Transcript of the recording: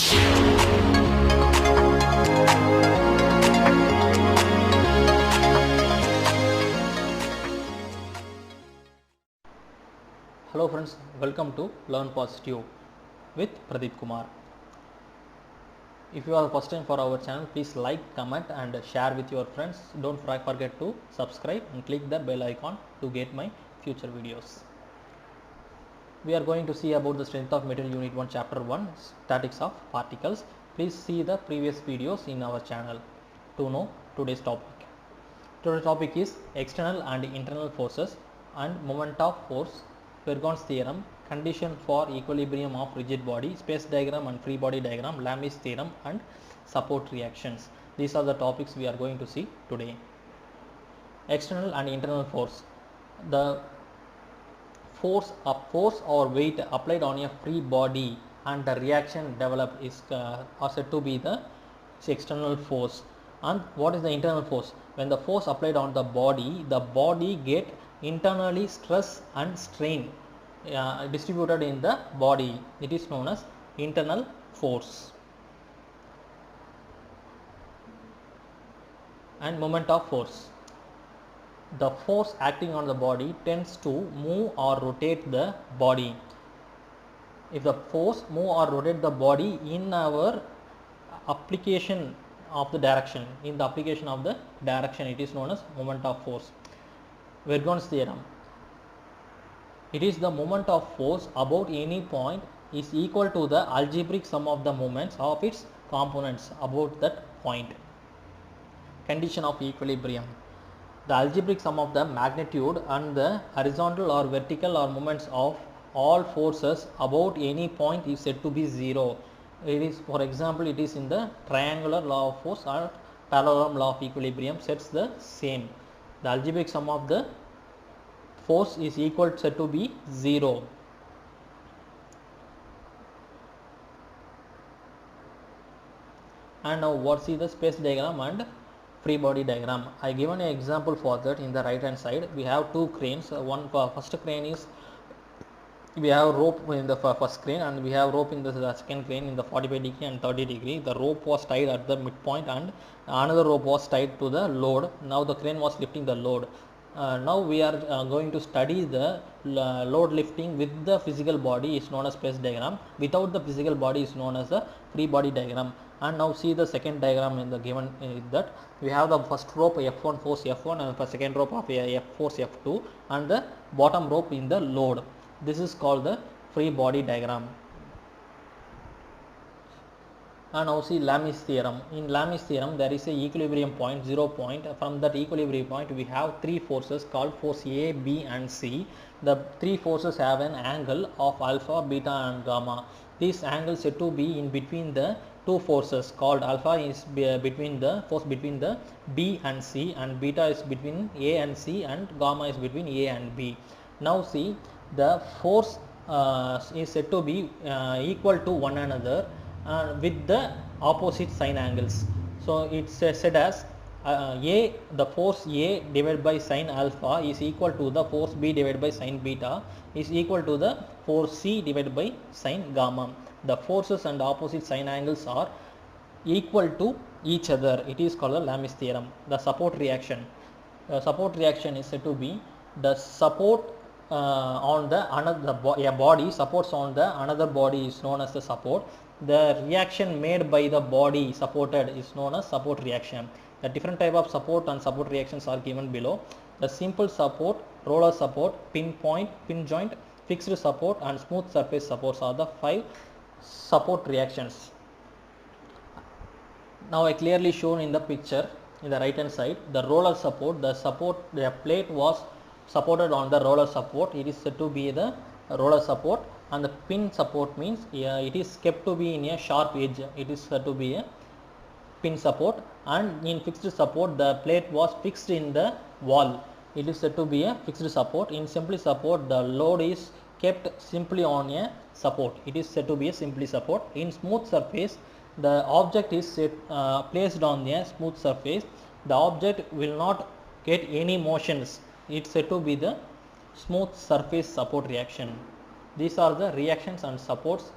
Hello friends, welcome to Learn Positive with Pradeep Kumar. If you are the first time for our channel, please like, comment and share with your friends. Don't forget to subscribe and click the bell icon to get my future videos. We are going to see about the strength of material unit 1 chapter 1 statics of particles. Please see the previous videos in our channel to know today's topic. Today's topic is external and internal forces and moment of force, Vergon's theorem, condition for equilibrium of rigid body, space diagram and free body diagram, Lami's theorem and support reactions. These are the topics we are going to see today. External and internal force. The force or weight applied on a free body and the reaction developed is are said to be the external force. And what is the internal force? When the force applied on the body get internally stress and strain distributed in the body. It is known as internal force. And moment of force. The force acting on the body tends to move or rotate the body. If the force move or rotate the body in our application of the direction, it is known as moment of force. Vergon's theorem. It is the moment of force about any point is equal to the algebraic sum of the moments of its components about that point. Condition of equilibrium. The algebraic sum of the magnitude and the horizontal or vertical or moments of all forces about any point is said to be 0. It is, for example, it is in the triangular law of force or parallelogram law of equilibrium sets the same. The algebraic sum of the force is equal said to be 0. And now what see the space diagram and free body diagram. I given an example for that. In the right hand side we have two cranes. One first crane is we have rope in the first crane and we have rope in the second crane in the 45 degree and 30 degree. The rope was tied at the midpoint and another rope was tied to the load. Now the crane was lifting the load. Now we are going to study the load lifting with the physical body is known as space diagram. Without the physical body is known as the free body diagram. And now see the second diagram in the given that we have the first rope F1 force F1 and the second rope of F force F2 and the bottom rope in the load. This is called the free body diagram. And now see Lami's theorem. In Lami's theorem there is a equilibrium point, 0 point. From that equilibrium point we have three forces called force A, B and C. The three forces have an angle of alpha, beta and gamma. This angle is said to be in between the two forces called alpha is between the force between the B and C and beta is between A and C and gamma is between A and B. Now see the force is said to be equal to one another with the opposite sine angles. So it's said as the force A divided by sine alpha is equal to the force B divided by sine beta is equal to the force C divided by sine gamma. The forces and opposite sine angles are equal to each other. It is called the Lami's theorem. The support reaction. Support reaction is said to be the support on the a body supports on the another body is known as the support. The reaction made by the body supported is known as support reaction. The different type of support and support reactions are given below. The simple support, roller support, pin joint, fixed support and smooth surface supports are the 5 support reactions. Now I clearly shown in the picture in the right hand side the roller support. The plate was supported on the roller support. It is said to be the roller support. And the pin support means it is kept to be in a sharp edge. It is said to be a pin support. And in fixed support the plate was fixed in the wall. It is said to be a fixed support. In simply support the load is kept simply on a support. It is said to be a simply support. In smooth surface the object is placed on a smooth surface. The object will not get any motions. It is said to be the smooth surface support reaction. These are the reactions and supports